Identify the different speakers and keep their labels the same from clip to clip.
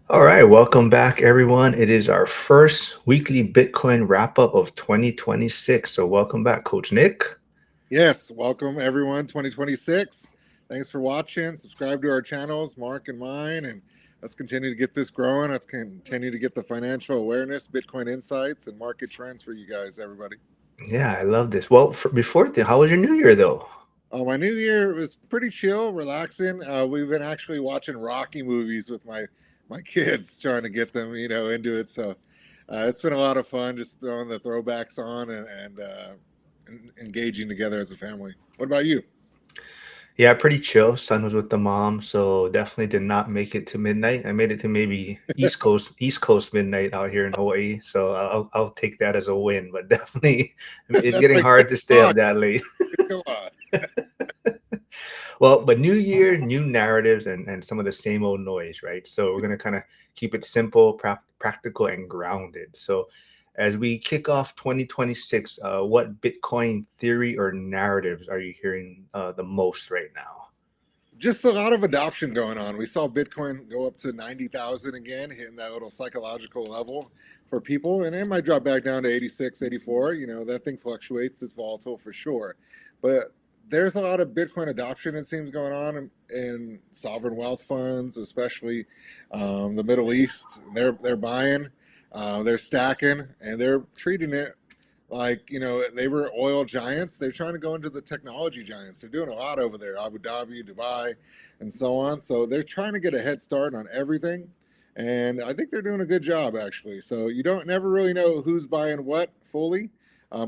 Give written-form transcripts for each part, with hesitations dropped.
Speaker 1: All right, welcome back, everyone. It is our first weekly Bitcoin wrap up of 2026. So, welcome back, Coach Nick.
Speaker 2: Yes, welcome everyone, 2026. Thanks for watching. Subscribe to our channels, Mark and mine, and let's continue to get this growing. Let's continue to get the financial awareness, Bitcoin insights, and market trends for you guys, everybody.
Speaker 1: Yeah, I love this. Well, before then, how was your New Year, though?
Speaker 2: My new year was pretty chill, relaxing. We've been actually watching Rocky movies with my kids, trying to get them, into it. So it's been a lot of fun, just throwing the throwbacks on and engaging together as a family. What about you?
Speaker 1: Yeah, pretty chill. Son was with the mom, so definitely did not make it to midnight. I made it to maybe East Coast midnight out here in Hawaii. So I'll take that as a win. But definitely, it's
Speaker 2: That's
Speaker 1: getting
Speaker 2: like
Speaker 1: hard to stay
Speaker 2: 6 o'clock.
Speaker 1: up that late.
Speaker 2: Come on.
Speaker 1: Well, but new year, new narratives, and some of the same old noise, right? So we're gonna kind of keep it simple, practical, and grounded. So as we kick off 2026, what Bitcoin theory or narratives are you hearing the most right now?
Speaker 2: Just a lot of adoption going on. We saw Bitcoin go up to 90,000 again, hitting that little psychological level for people. And it might drop back down to 86, 84. That thing fluctuates. It's volatile for sure. But there's a lot of Bitcoin adoption, it seems, going on in sovereign wealth funds, especially the Middle East. They're buying, they're stacking, and they're treating it like, they were oil giants. They're trying to go into the technology giants. They're doing a lot over there, Abu Dhabi, Dubai, and so on. So they're trying to get a head start on everything. And I think they're doing a good job, actually. So you don't never really know who's buying what fully,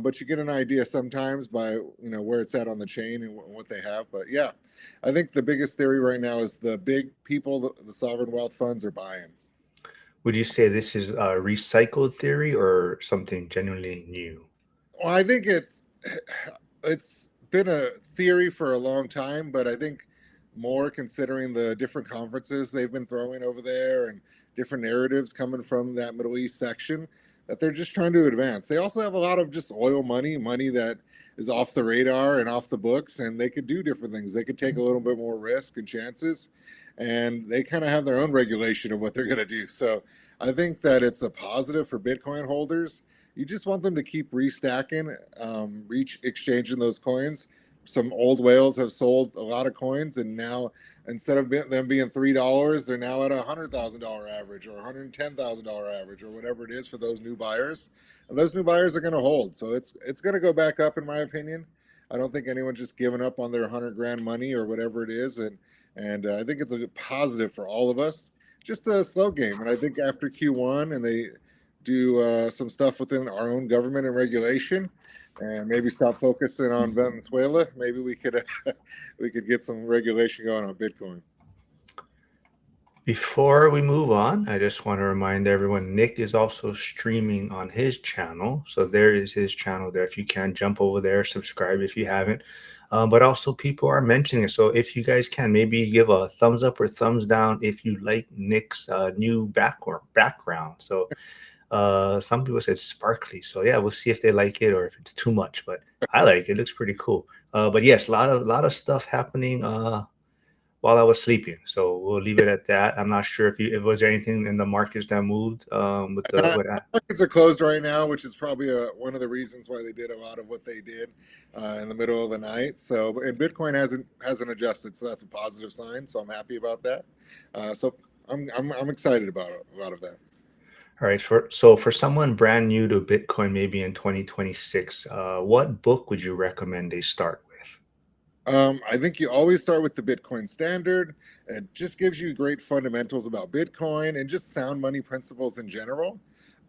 Speaker 2: but you get an idea sometimes by where it's at on the chain and what they have. But yeah, I think the biggest theory right now is the big people, the sovereign wealth funds, are buying.
Speaker 1: Would you say this is a recycled theory or something genuinely new?
Speaker 2: Well, I think it's been a theory for a long time, but I think more considering the different conferences they've been throwing over there and different narratives coming from that Middle East section, that they're just trying to advance. They also have a lot of just oil money that is off the radar and off the books, and they could do different things. They could take a little bit more risk and chances, and they kind of have their own regulation of what they're going to do. So I think that it's a positive for Bitcoin holders. You just want them to keep restacking, reach exchanging those coins. Some old whales have sold a lot of coins, and now instead of them being $3, they're now at $100,000 average or $110,000 average or whatever it is for those new buyers. And those new buyers are going to hold, so it's going to go back up in my opinion. I don't think anyone's just giving up on their 100 grand money or whatever it is, and I think it's a positive for all of us. Just a slow game, and I think after Q1 and they do some stuff within our own government and regulation, and maybe stop focusing on Venezuela. Maybe we could we could get some regulation going on Bitcoin.
Speaker 1: Before we move on, I just want to remind everyone Nick is also streaming on his channel. So there is his channel there. If you can, jump over there, subscribe if you haven't. But also, people are mentioning it. So if you guys can, maybe give a thumbs up or thumbs down if you like Nick's new background. So some people said sparkly. So yeah, we'll see if they like it or if it's too much. But I like it. It looks pretty cool. But yes, a lot of stuff happening. While I was sleeping. So we'll leave it at that. I'm not sure if was there anything in the markets that moved with the with that.
Speaker 2: Markets are closed right now, which is probably one of the reasons why they did a lot of what they did in the middle of the night. So, and Bitcoin hasn't adjusted, so that's a positive sign. So I'm happy about that. So I'm excited about a lot of that.
Speaker 1: All right. So for someone brand new to Bitcoin, maybe in 2026, what book would you recommend they start with?
Speaker 2: I think you always start with the Bitcoin standard. It just gives you great fundamentals about Bitcoin and just sound money principles in general.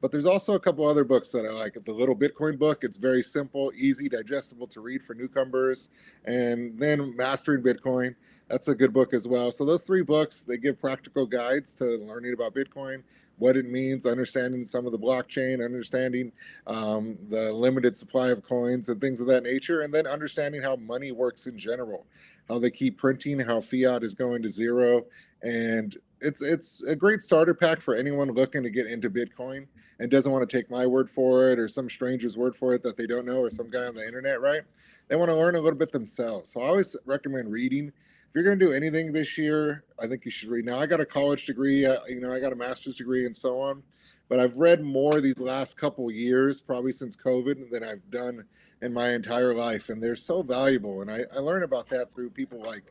Speaker 2: But there's also a couple other books that I like. The Little Bitcoin book, it's very simple, easy, digestible to read for newcomers. And then Mastering Bitcoin, that's a good book as well. So those three books, they give practical guides to learning about Bitcoin, what it means, understanding some of the blockchain, understanding the limited supply of coins and things of that nature, and then understanding how money works in general, how they keep printing, how fiat is going to zero, and it's a great starter pack for anyone looking to get into Bitcoin and doesn't want to take my word for it or some stranger's word for it that they don't know or some guy on the internet, right? They want to learn a little bit themselves. So I always recommend reading if you're going to do anything this year, I think you should read. Now, I got a college degree, I got a master's degree and so on, but I've read more these last couple years, probably since COVID, than I've done in my entire life. And they're so valuable. And I learn about that through people like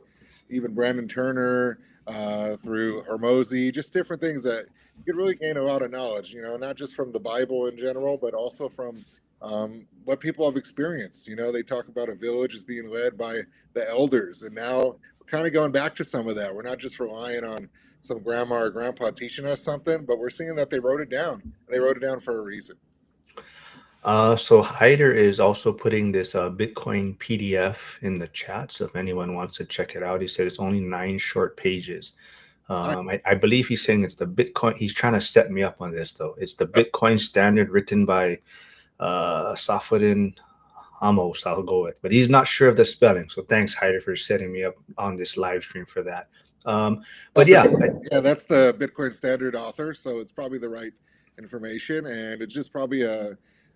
Speaker 2: even Brandon Turner, through Hermosi, just different things that you could really gain a lot of knowledge, not just from the Bible in general, but also from what people have experienced. They talk about a village as being led by the elders. And now we're kind of going back to some of that. We're not just relying on some grandma or grandpa teaching us something, but we're seeing that they wrote it down. They wrote it down for a reason.
Speaker 1: So Hyder is also putting this Bitcoin PDF in the chat. So if anyone wants to check it out, he said it's only 9 short pages. I believe he's saying it's the Bitcoin. He's trying to set me up on this though. It's the Bitcoin standard written by Safadin Amos. I'll go with, but he's not sure of the spelling. So thanks, Hyder, for setting me up on this live stream for that. But yeah,
Speaker 2: Yeah, that's the Bitcoin Standard author, so it's probably the right information, and it's just probably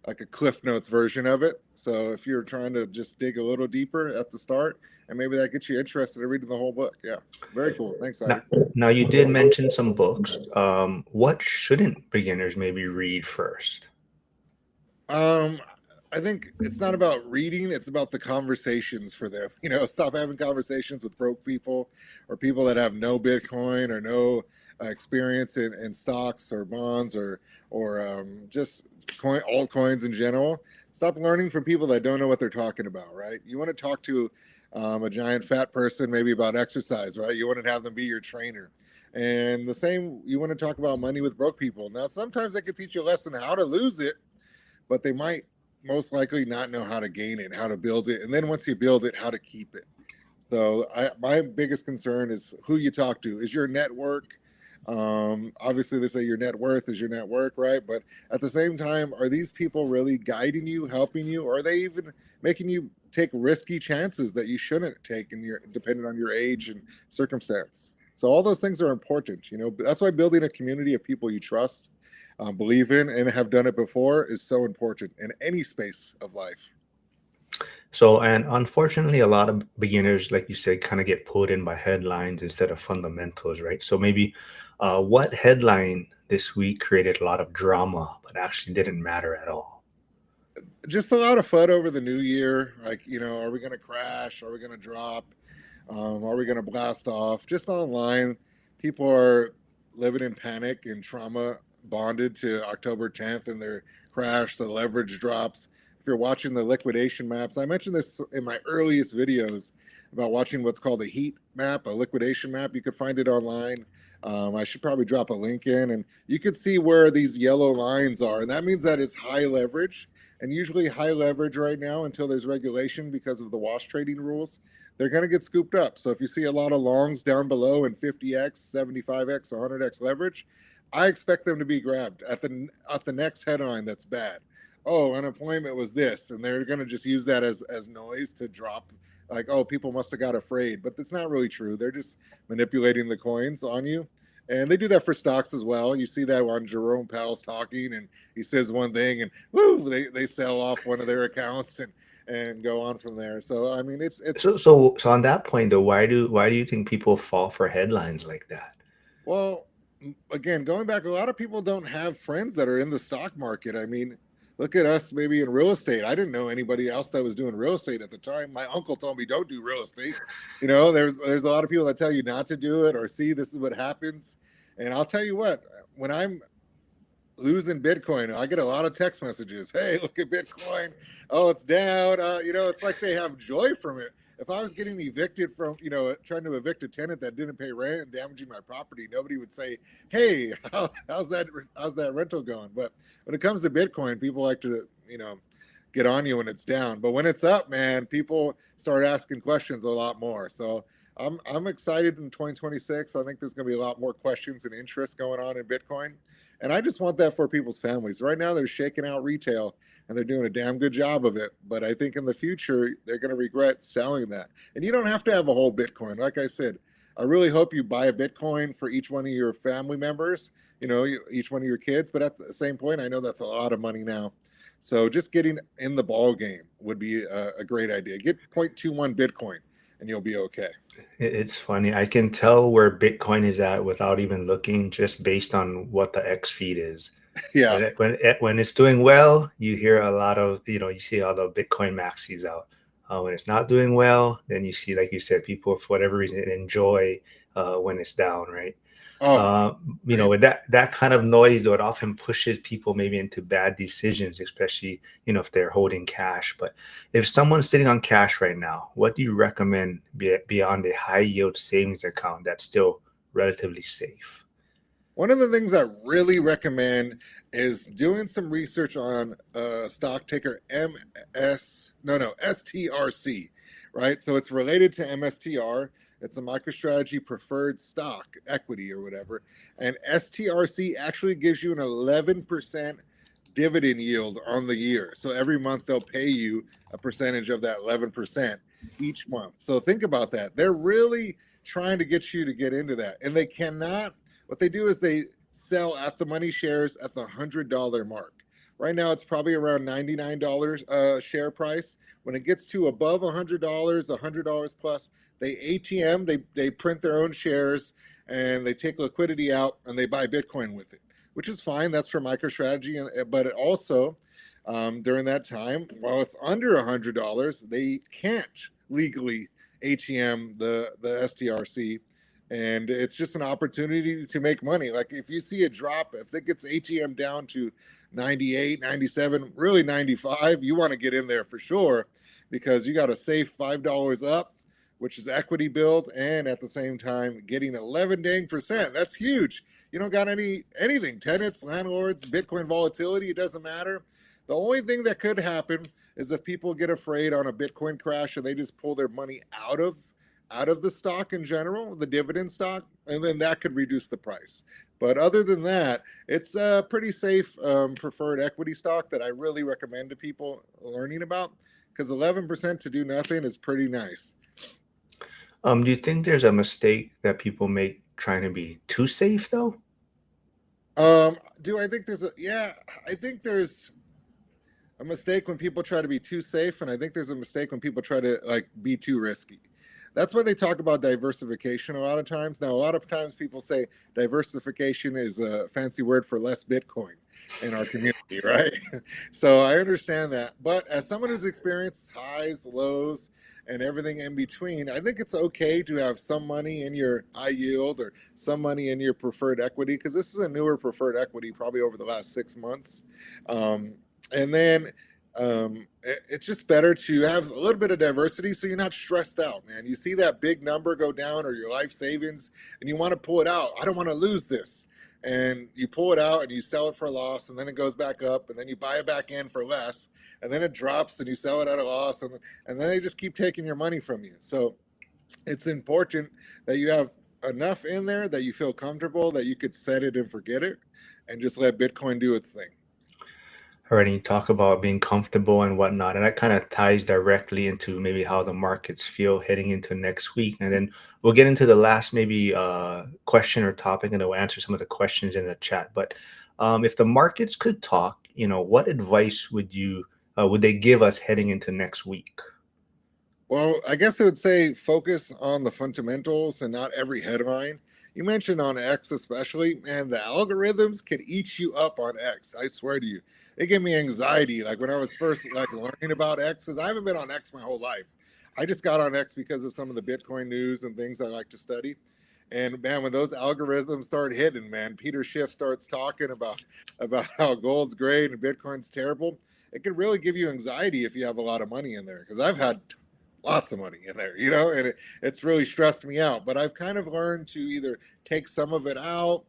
Speaker 2: like a Cliff Notes version of it. So if you're trying to just dig a little deeper at the start, and maybe that gets you interested in reading the whole book. Yeah, very cool. Thanks,
Speaker 1: now,
Speaker 2: Ida.
Speaker 1: now you did mention some books. What shouldn't beginners maybe read first?
Speaker 2: Um, I think it's not about reading; it's about the conversations for them. Stop having conversations with broke people or people that have no Bitcoin or no experience in stocks or bonds or just altcoins in general. Stop learning from people that don't know what they're talking about. Right? You want to talk to a giant fat person maybe about exercise. Right? You want to have them be your trainer. And the same, you want to talk about money with broke people. Now, sometimes they can teach you a lesson how to lose it, but they might most likely not know how to gain it, how to build it, and then once you build it, how to keep it. So my biggest concern is who you talk to. Is your network, obviously they say your net worth is your network, right? But at the same time, are these people really guiding you, helping you, or are they even making you take risky chances that you shouldn't take depending on your age and circumstance? So all those things are important. That's why building a community of people you trust, believe in, and have done it before is so important in any space of life.
Speaker 1: So, and unfortunately, a lot of beginners, like you said, kind of get pulled in by headlines instead of fundamentals, right? So maybe what headline this week created a lot of drama, but actually didn't matter at all?
Speaker 2: Just a lot of FUD over the new year. Like, are we going to crash? Are we going to drop? Are we going to blast off? Just online, people are living in panic and trauma bonded to October 10th and their crash, the leverage drops. If you're watching the liquidation maps, I mentioned this in my earliest videos about watching what's called a heat map, a liquidation map. You could find it online. I should probably drop a link in, and you could see where these yellow lines are. And that means that it's high leverage, and usually high leverage right now until there's regulation because of the wash trading rules. They're going to get scooped up. So if you see a lot of longs down below in 50x, 75x, 100x leverage, I expect them to be grabbed at the next headline that's bad. Oh, unemployment was this, and they're going to just use that as noise to drop. Like, oh, people must have got afraid, but that's not really true. They're just manipulating the coins on you. And they do that for stocks as well. You see that on Jerome Powell's talking, and he says one thing, and woo, they sell off one of their accounts and go on from there. So I mean, it's
Speaker 1: So on that point though, why do you think people fall for headlines like that?
Speaker 2: well, again, going back, a lot of people don't have friends that are in the stock market. I mean, look at us maybe in real estate. I didn't know anybody else that was doing real estate at the time. My uncle told me don't do real estate. There's a lot of people that tell you not to do it or see this is what happens. And I'll tell you what, when I'm losing Bitcoin, I get a lot of text messages. Hey, look at Bitcoin. Oh, it's down. It's like they have joy from it. If I was getting evicted from, trying to evict a tenant that didn't pay rent and damaging my property, nobody would say, "Hey, how's that rental going?" But when it comes to Bitcoin, people like to, get on you when it's down. But when it's up, man, people start asking questions a lot more. So I'm excited in 2026. I think there's going to be a lot more questions and interest going on in Bitcoin. And I just want that for people's families. Right now, they're shaking out retail and they're doing a damn good job of it. But I think in the future, they're going to regret selling that. And you don't have to have a whole Bitcoin. Like I said, I really hope you buy a Bitcoin for each one of your family members, each one of your kids. But at the same point, I know that's a lot of money now. So just getting in the ball game would be a great idea. Get 0.21 Bitcoin and you'll be okay.
Speaker 1: It's funny. I can tell where Bitcoin is at without even looking, just based on what the X feed is.
Speaker 2: Yeah.
Speaker 1: When it's doing well, you hear a lot of, you see all the Bitcoin maxis out. When it's not doing well, then you see, like you said, people for whatever reason enjoy when it's down, right?
Speaker 2: Oh,
Speaker 1: Uh,
Speaker 2: crazy.
Speaker 1: with that kind of noise, though, it often pushes people maybe into bad decisions, especially if they're holding cash. But if someone's sitting on cash right now, what do you recommend beyond a high yield savings account that's still relatively safe?
Speaker 2: One of the things I really recommend is doing some research on stock ticker STRC, right? So it's related to MSTR. It's a MicroStrategy preferred stock equity or whatever. And STRC actually gives you an 11% dividend yield on the year. So every month they'll pay you a percentage of that 11% each month. So think about that. They're really trying to get you to get into that. And they cannot, what they do is they sell at the money shares at the $100 mark. Right now, it's probably around $99 share price. When it gets to above $100 plus, they ATM, they print their own shares and they take liquidity out and they buy Bitcoin with it, which is fine. That's for MicroStrategy. But it also, during that time, while it's under $100, they can't legally ATM the STRC, and it's just an opportunity to make money. Like if you see a drop, if it gets ATM down to 98, 97, really 95, you want to get in there for sure, because you got a safe $5 up, which is equity build, and at the same time getting 11 dang percent. That's huge. You don't got anything, tenants, landlords, Bitcoin volatility, it doesn't matter. The only thing that could happen is if people get afraid on a Bitcoin crash and they just pull their money out of the stock in general, the dividend stock, and then that could reduce the price. But other than that, it's a pretty safe preferred equity stock that I really recommend to people learning about, because 11% to do nothing is pretty nice.
Speaker 1: Do you think there's a mistake that people make trying to be too safe, though?
Speaker 2: Do I think there's a, yeah, I think there's a mistake when people try to be too safe, and I think there's a mistake when people try to like be too risky. That's why they talk about diversification a lot of times. Now, a lot of times people say diversification is a fancy word for less Bitcoin in our community, right? So I understand that. But as someone who's experienced highs, lows, and everything in between, I think it's okay to have some money in your high yield or some money in your preferred equity, because this is a newer preferred equity, probably over the last 6 months. And then it's just better to have a little bit of diversity so you're not stressed out, man. You see that big number go down or your life savings and you want to pull it out. I don't want to lose this. And you pull it out and you sell it for a loss, and then it goes back up, and then you buy it back in for less, and then it drops and you sell it at a loss, and then they just keep taking your money from you. So it's important that you have enough in there that you feel comfortable that you could set it and forget it and just let Bitcoin do its thing.
Speaker 1: Already talk about being comfortable and whatnot, and that kind of ties directly into maybe how the markets feel heading into next week. And then we'll get into the last maybe question or topic, and then we'll answer some of the questions in the chat. But if the markets could talk, what advice would they give us heading into next week?
Speaker 2: Well, I guess I would say focus on the fundamentals and not every headline. You mentioned on X especially, and the algorithms can eat you up on X. I swear to you. It gave me anxiety like when I was first like learning about X, because I haven't been on X my whole life. I just got on X because of some of the Bitcoin news and things I like to study. And man, when those algorithms start hitting, man, Peter Schiff starts talking about how gold's great and Bitcoin's terrible. It can really give you anxiety if you have a lot of money in there. Because I've had lots of money in there, and it's really stressed me out. But I've kind of learned to either take some of it out,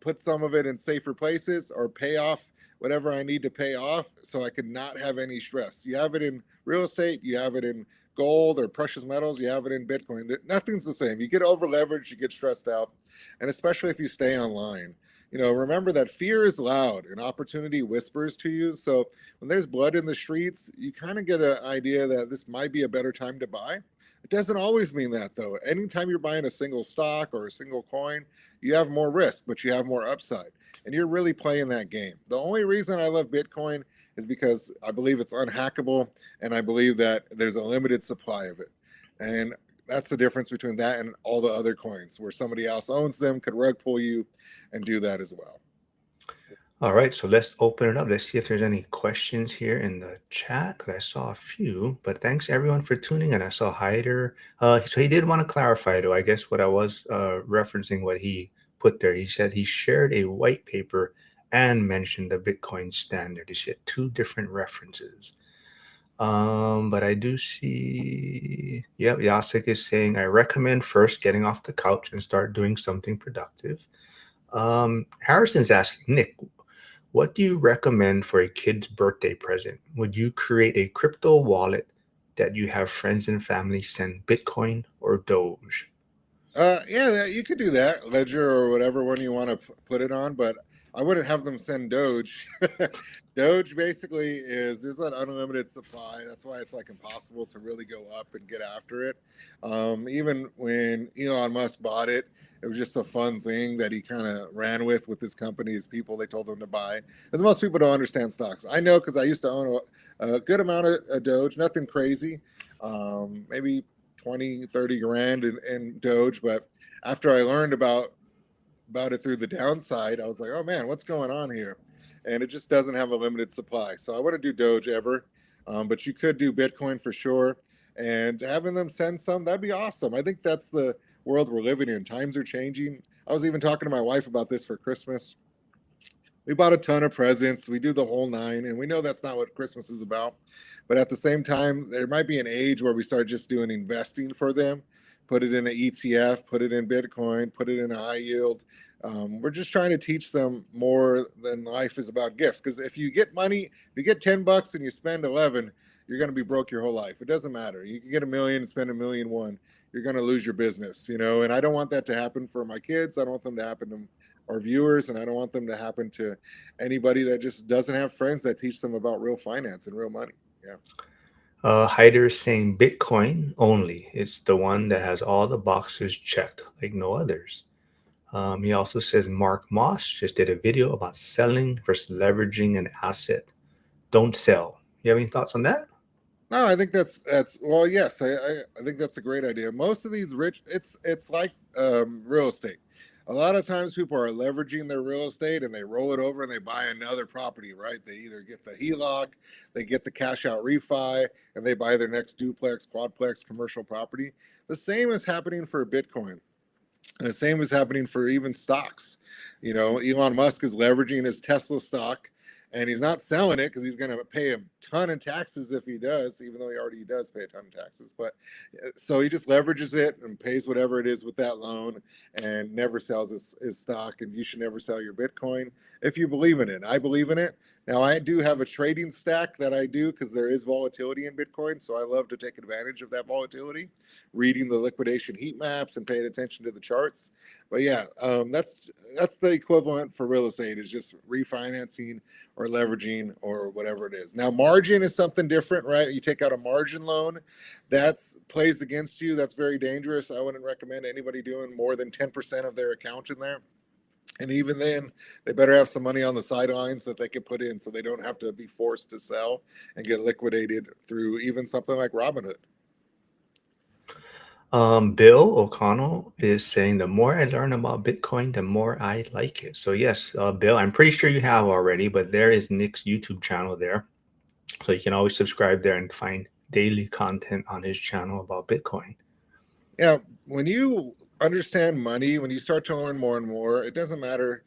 Speaker 2: put some of it in safer places, or pay off whatever I need to pay off so I could not have any stress. You have it in real estate, you have it in gold or precious metals, you have it in Bitcoin. Nothing's the same. You get over leveraged, you get stressed out, and especially if you stay online. Remember that fear is loud and opportunity whispers to you. So when there's blood in the streets, you kind of get an idea that this might be a better time to buy. It doesn't always mean that, though. Anytime you're buying a single stock or a single coin, you have more risk, but you have more upside. And you're really playing that game. The only reason I love Bitcoin is because I believe it's unhackable, and I believe that there's a limited supply of it. And that's the difference between that and all the other coins where somebody else owns them, could rug pull you and do that as well.
Speaker 1: All right, so let's open it up. Let's see if there's any questions here in the chat because I saw a few. But thanks everyone for tuning in. I saw Hyder. So he did want to clarify, though. I guess what I was referencing what he put there. He said he shared a white paper and mentioned the Bitcoin standard. He said two different references. But I do see, yep, Yasik is saying, I recommend first getting off the couch and start doing something productive. Harrison's asking, Nick, what do you recommend for a kid's birthday present? Would you create a crypto wallet that you have friends and family send Bitcoin or Doge?
Speaker 2: Yeah, you could do that, Ledger or whatever one you want to put it on, but I wouldn't have them send Doge. Doge basically is there's an unlimited supply. That's why it's like impossible to really go up and get after it. Even when Elon Musk bought it, it was just a fun thing that he kind of ran with his company, his people. They told him to buy. As most people don't understand stocks. I know because I used to own a good amount of Doge, nothing crazy. Maybe 20, 30 grand in Doge. But after I learned about it through the downside, I was like, oh man, what's going on here? And it just doesn't have a limited supply. So I wouldn't do Doge ever. But you could do Bitcoin for sure. And having them send some, that'd be awesome. I think that's the world we're living in. Times are changing. I was even talking to my wife about this for Christmas. We bought a ton of presents. We do the whole nine, and we know that's not what Christmas is about. But at the same time, there might be an age where we start just doing investing for them. Put it in an ETF, put it in Bitcoin, put it in a high yield. We're just trying to teach them more than life is about gifts. Because if you get money, if you get $10 and you spend 11, you're going to be broke your whole life. It doesn't matter. You can get a million and spend 1,000,001. You're going to lose your business, And I don't want that to happen for my kids. I don't want them to happen to our viewers, and I don't want them to happen to anybody that just doesn't have friends that teach them about real finance and real money. Yeah.
Speaker 1: Hyder is saying Bitcoin only. It's the one that has all the boxes checked, like no others. He also says Mark Moss just did a video about selling versus leveraging an asset. Don't sell. You have any thoughts on that?
Speaker 2: No, I think that's well, yes, I think that's a great idea. Most of these it's like real estate. A lot of times people are leveraging their real estate and they roll it over and they buy another property, right? They either get the HELOC, they get the cash out refi, and they buy their next duplex, quadplex commercial property. The same is happening for Bitcoin. And the same is happening for even stocks. Elon Musk is leveraging his Tesla stock and he's not selling it because he's going to pay a ton of taxes if he does, even though he already does pay a ton of taxes. But so he just leverages it and pays whatever it is with that loan and never sells his stock. And you should never sell your Bitcoin if you believe in it. I believe in it. Now, I do have a trading stack that I do because there is volatility in Bitcoin. So I love to take advantage of that volatility, reading the liquidation heat maps and paying attention to the charts. But yeah, that's the equivalent for real estate is just refinancing or leveraging or whatever it is. Now, margin is something different, right? You take out a margin loan, that's plays against you. That's very dangerous. I wouldn't recommend anybody doing more than 10% of their account in there. And even then, they better have some money on the sidelines that they can put in so they don't have to be forced to sell and get liquidated through even something like Robinhood.
Speaker 1: Bill O'Connell is saying the more I learn about Bitcoin, the more I like it. So yes, Bill, I'm pretty sure you have already, but there is Nick's YouTube channel there. So you can always subscribe there and find daily content on his channel about Bitcoin.
Speaker 2: Yeah, when you understand money, when you start to learn more and more, it doesn't matter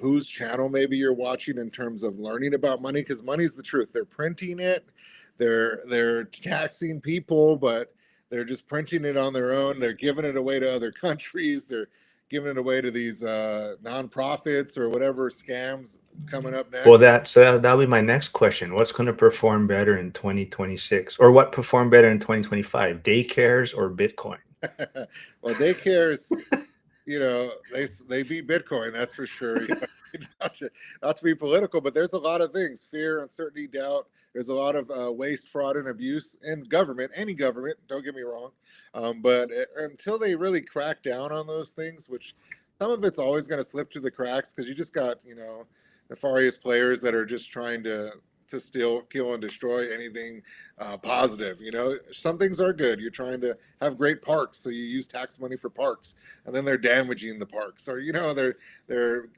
Speaker 2: whose channel maybe you're watching in terms of learning about money, because money's the truth. They're printing it, they're taxing people, but they're just printing it on their own. They're giving it away to other countries. They're giving it away to these nonprofits or whatever scams coming up
Speaker 1: Well,
Speaker 2: next.
Speaker 1: that'll be my next question. What's going to perform better in 2026, or what performed better in 2025? Daycares or Bitcoin?
Speaker 2: Well, daycares, they beat Bitcoin, that's for sure. Not to be political, but there's a lot of things: fear, uncertainty, doubt. There's a lot of waste, fraud, and abuse in government, any government. Don't get me wrong, but until they really crack down on those things, which some of it's always going to slip through the cracks because you just got nefarious players that are just trying to steal, kill, and destroy anything positive. Some things are good. You're trying to have great parks, so you use tax money for parks, and then they're damaging the parks, or they're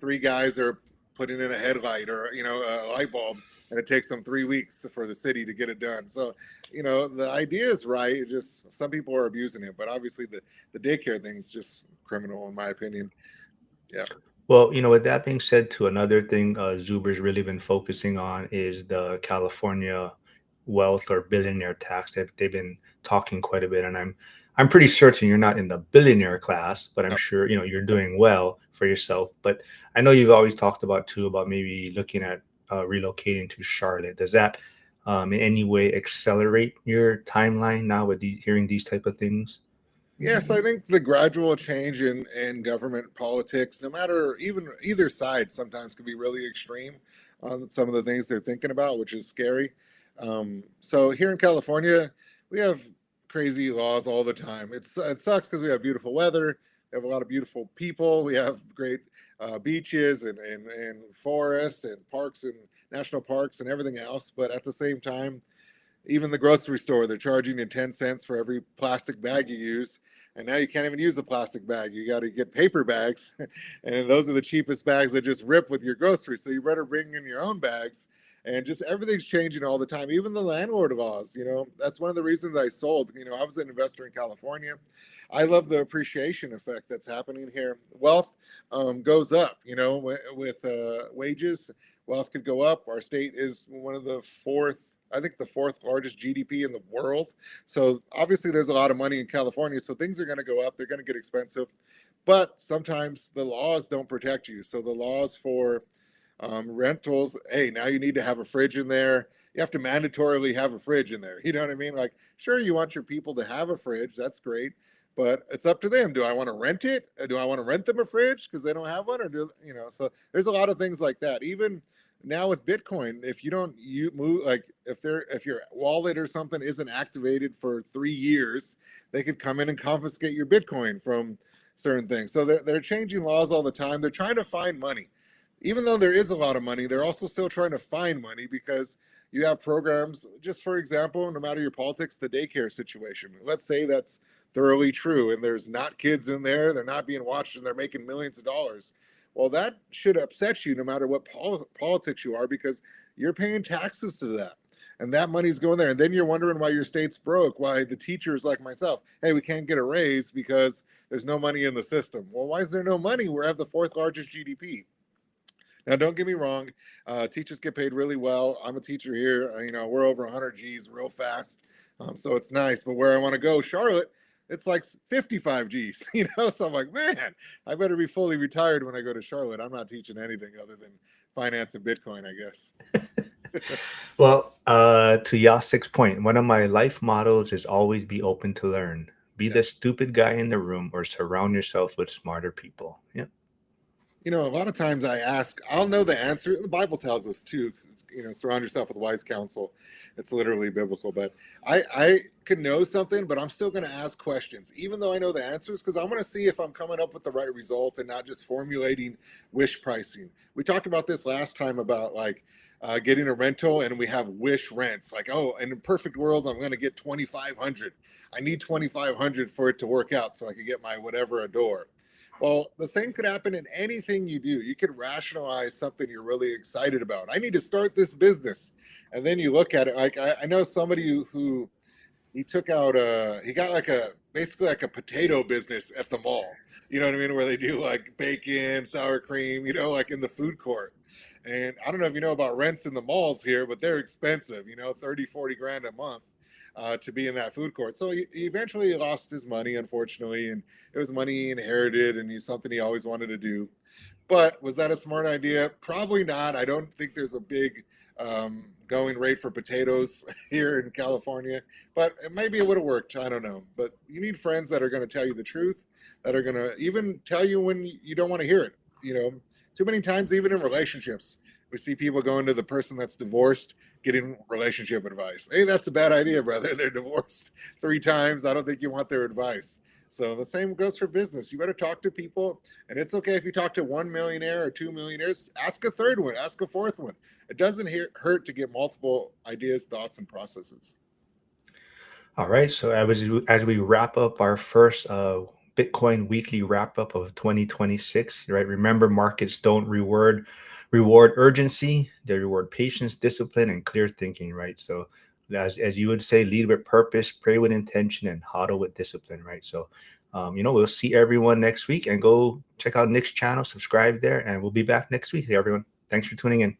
Speaker 2: three guys are putting in a headlight or a light bulb, and it takes them 3 weeks for the city to get it done. So the idea is right. It just some people are abusing it, but obviously the daycare thing is just criminal in my opinion. Yeah.
Speaker 1: Well, with that being said, too, another thing Zuber's really been focusing on is the California wealth or billionaire tax. They've been talking quite a bit, and I'm pretty certain you're not in the billionaire class, but I'm
Speaker 2: No.
Speaker 1: sure you're doing well for yourself. But I know you've always talked about too about maybe looking at relocating to Charlotte. Does that in any way accelerate your timeline now with hearing these type of things?
Speaker 2: Yes, I think the gradual change in government politics, no matter even either side, sometimes can be really extreme on some of the things they're thinking about, which is scary. So here in California, we have crazy laws all the time. It sucks because we have beautiful weather, we have a lot of beautiful people, we have great beaches and forests and parks and national parks and everything else. But at the same time, even the grocery store, they're charging you 10 cents for every plastic bag you use. And now you can't even use a plastic bag. You got to get paper bags. And those are the cheapest bags that just rip with your groceries. So you better bring in your own bags. And just everything's changing all the time. Even the landlord laws, that's one of the reasons I sold. I was an investor in California. I love the appreciation effect that's happening here. Wealth goes up, with wages. Wealth could go up. Our state is one of the I think the fourth largest GDP in the world. So obviously there's a lot of money in California. So things are going to go up. They're going to get expensive. But sometimes the laws don't protect you. So the laws for rentals, hey, now you need to have a fridge in there. You have to mandatorily have a fridge in there. You know what I mean? Like, sure, you want your people to have a fridge. That's great. But it's up to them. Do I want to rent it? Do I want to rent them a fridge because they don't have one? Or so there's a lot of things like that. Even now with Bitcoin, if you don't you move like if your wallet or something isn't activated for 3 years, they could come in and confiscate your Bitcoin from certain things. So they're changing laws all the time. They're trying to find money. Even though there is a lot of money, they're also still trying to find money because you have programs, just for example, no matter your politics, the daycare situation. Let's say that's thoroughly true and there's not kids in there, they're not being watched and they're making millions of dollars. Well, that should upset you no matter what politics you are because you're paying taxes to that. And that money's going there. And then you're wondering why your state's broke, why the teachers like myself, hey, we can't get a raise because there's no money in the system. Well, why is there no money? We have the fourth largest GDP. Now, don't get me wrong. Teachers get paid really well. I'm a teacher here. We're over 100 G's real fast. So it's nice. But where I want to go, Charlotte, it's like 55 G's, So I'm like, man, I better be fully retired when I go to Charlotte. I'm not teaching anything other than finance and Bitcoin, I guess.
Speaker 1: Well, to Yasik's point, one of my life mottos is always be open to learn. Be
Speaker 2: Yeah.
Speaker 1: the stupid guy in the room or surround yourself with smarter people. Yeah.
Speaker 2: A lot of times I'll know the answer. The Bible tells us too, surround yourself with wise counsel. It's literally biblical, but I could know something, but I'm still going to ask questions, even though I know the answers, because I'm going to see if I'm coming up with the right result and not just formulating wish pricing. We talked about this last time about like getting a rental and we have wish rents. Like, oh, in a perfect world, I'm going to get 2,500. I need 2,500 for it to work out so I could get my whatever a door. Well, the same could happen in anything you do. You could rationalize something you're really excited about. I need to start this business. And then you look at it like I know somebody who he took out he got like basically like a potato business at the mall. You know what I mean? Where they do like bacon, sour cream, like in the food court. And I don't know if you know about rents in the malls here, but they're expensive, 30, 40 grand a month to be in that food court. So he eventually lost his money, unfortunately, and it was money he inherited and he's something he always wanted to do. But was that a smart idea? Probably not. I don't think there's a big going rate for potatoes here in California, but maybe it would have worked. I don't know. But you need friends that are going to tell you the truth, that are going to even tell you when you don't want to hear it. Too many times, even in relationships, we see people going to the person that's divorced getting relationship advice. Hey, that's a bad idea, brother. They're divorced 3 times. I don't think you want their advice. So the same goes for business. You better talk to people, and it's okay if you talk to 1 millionaire or 2 millionaires. Ask a third one, ask a fourth one. It doesn't hurt to get multiple ideas, thoughts, and processes.
Speaker 1: All right. So as we wrap up our first Bitcoin weekly wrap up of 2026, right? Remember, markets don't reward urgency; they reward patience, discipline, and clear thinking, right? So as you would say, lead with purpose, pray with intention, and hodl with discipline, right? So we'll see everyone next week, and go check out Nick's channel, subscribe there, and we'll be back next week, everyone. Thanks for tuning in.